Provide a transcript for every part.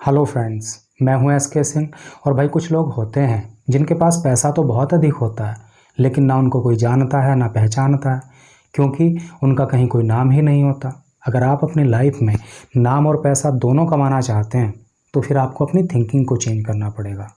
Hello friends, मैं हूं SK Singh. और भाई कुछ लोग होते हैं जिनके पास पैसा तो बहुत अधिक होता है, लेकिन ना उनको कोई जानता है ना पहचानता है, क्योंकि उनका कहीं कोई नाम ही नहीं होता। अगर आप अपनी लाइफ में नाम और पैसा दोनों कमाना चाहते हैं तो फिर आपको अपनी थिंकिंग को चेंज करना पड़ेगा।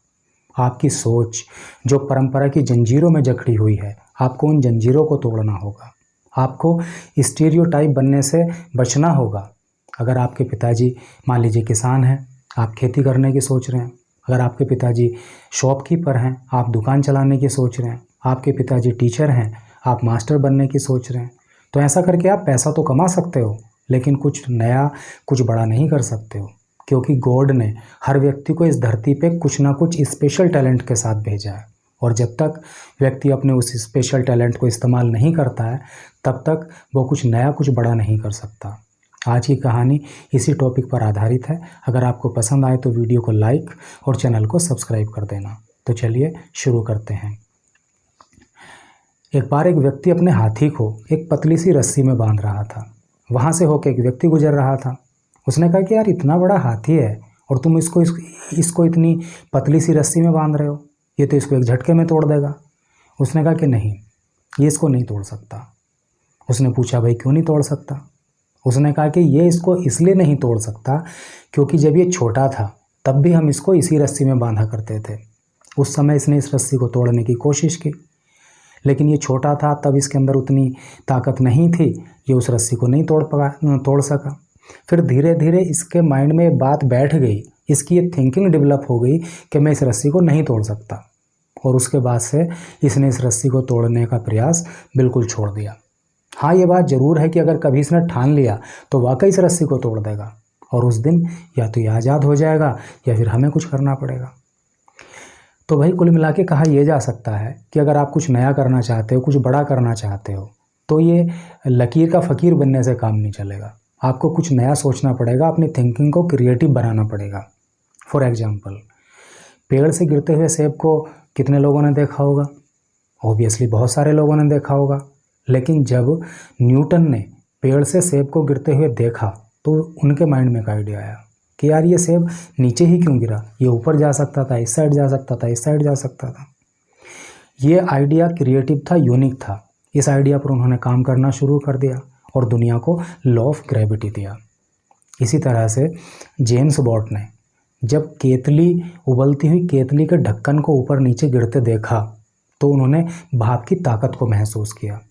आपकी सोच जो परंपरा की जंजीरों में जकड़ी हुई है, आपको उन जंजीरों को तोड़ना होगा। आपको स्टीरियोटाइप बनने से बचना होगा। अगर आपके पिताजी मान लीजिए किसान हैं, आप खेती करने की सोच रहे हैं। अगर आपके पिताजी शॉपकीपर हैं, आप दुकान चलाने की सोच रहे हैं। आपके पिताजी टीचर हैं, आप मास्टर बनने की सोच रहे हैं। तो ऐसा करके आप पैसा तो कमा सकते हो, लेकिन कुछ नया, कुछ बड़ा नहीं कर सकते हो, क्योंकि गॉड ने हर व्यक्ति को इस धरती पे कुछ ना कुछ स्पेशल टैलेंट के साथ भेजा है। और जब तक व्यक्ति अपने उस स्पेशल टैलेंट को इस्तेमाल नहीं करता है, तब तक वो कुछ नया, कुछ बड़ा नहीं कर सकता। आज की कहानी इसी टॉपिक पर आधारित है। अगर आपको पसंद आए तो वीडियो को लाइक और चैनल को सब्सक्राइब कर देना। तो चलिए शुरू करते हैं। एक बार एक व्यक्ति अपने हाथी को एक पतली सी रस्सी में बांध रहा था। वहाँ से होकर एक व्यक्ति गुजर रहा था। उसने कहा कि यार, इतना बड़ा हाथी है और तुम इसको इतनी पतली सी रस्सी में बांध रहे हो, ये तो इसको एक झटके में तोड़ देगा। उसने कहा कि नहीं, ये इसको नहीं तोड़ सकता। उसने पूछा, भाई क्यों नहीं तोड़ सकता? उसने कहा कि ये इसको इसलिए नहीं तोड़ सकता क्योंकि जब ये छोटा था तब भी हम इसको इसी रस्सी में बांधा करते थे। उस समय इसने इस रस्सी को तोड़ने की कोशिश की, लेकिन ये छोटा था, तब इसके अंदर उतनी ताकत नहीं थी, ये उस रस्सी को नहीं तोड़ सका। फिर धीरे धीरे इसके माइंड में ये बात बैठ गई, इसकी ये थिंकिंग डेवलप हो गई कि मैं इस रस्सी को नहीं तोड़ सकता। और उसके बाद से इसने इस रस्सी को तोड़ने का प्रयास बिल्कुल छोड़ दिया। हाँ, ये बात ज़रूर है कि अगर कभी इसने ठान लिया तो वाकई इस रस्सी को तोड़ देगा, और उस दिन या तो ये आज़ाद हो जाएगा या फिर हमें कुछ करना पड़ेगा। तो भाई कुल मिला के कहा यह जा सकता है कि अगर आप कुछ नया करना चाहते हो, कुछ बड़ा करना चाहते हो, तो ये लकीर का फ़कीर बनने से काम नहीं चलेगा। आपको कुछ नया सोचना पड़ेगा, अपनी थिंकिंग को क्रिएटिव बनाना पड़ेगा। फॉर एग्जाम्पल, पेड़ से गिरते हुए सेब को कितने लोगों ने देखा होगा? ऑब्वियसली बहुत सारे लोगों ने देखा होगा। लेकिन जब न्यूटन ने पेड़ से सेब को गिरते हुए देखा तो उनके माइंड में एक आइडिया आया कि यार, ये सेब नीचे ही क्यों गिरा? ये ऊपर जा सकता था, इस साइड जा सकता था, इस साइड जा सकता था। ये आइडिया क्रिएटिव था, यूनिक था। इस आइडिया पर उन्होंने काम करना शुरू कर दिया और दुनिया को लॉ ऑफ ग्रेविटी दिया। इसी तरह से जेम्स वॉट ने जब उबलती हुई केतली के ढक्कन को ऊपर नीचे गिरते देखा तो उन्होंने भाप की ताकत को महसूस किया।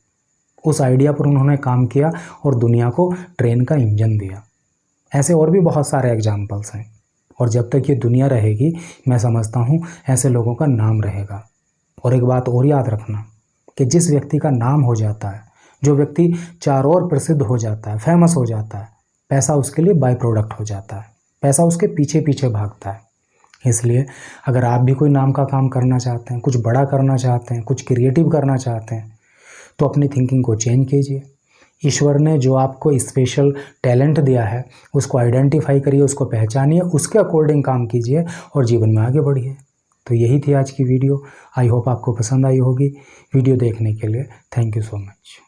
उस आइडिया पर उन्होंने काम किया और दुनिया को ट्रेन का इंजन दिया। ऐसे और भी बहुत सारे एग्जाम्पल्स हैं, और जब तक ये दुनिया रहेगी, मैं समझता हूँ ऐसे लोगों का नाम रहेगा। और एक बात और याद रखना कि जिस व्यक्ति का नाम हो जाता है, जो व्यक्ति चारों ओर प्रसिद्ध हो जाता है, फेमस हो जाता है, पैसा उसके लिए बाय प्रोडक्ट हो जाता है। पैसा उसके पीछे पीछे भागता है। इसलिए अगर आप भी कोई नाम का काम करना चाहते हैं, कुछ बड़ा करना चाहते हैं, कुछ क्रिएटिव करना चाहते हैं, तो अपनी थिंकिंग को चेंज कीजिए। ईश्वर ने जो आपको स्पेशल टैलेंट दिया है, उसको आइडेंटिफाई करिए, उसको पहचानिए, उसके अकॉर्डिंग काम कीजिए और जीवन में आगे बढ़िए। तो यही थी आज की वीडियो। आई होप आपको पसंद आई होगी। वीडियो देखने के लिए थैंक यू सो मच।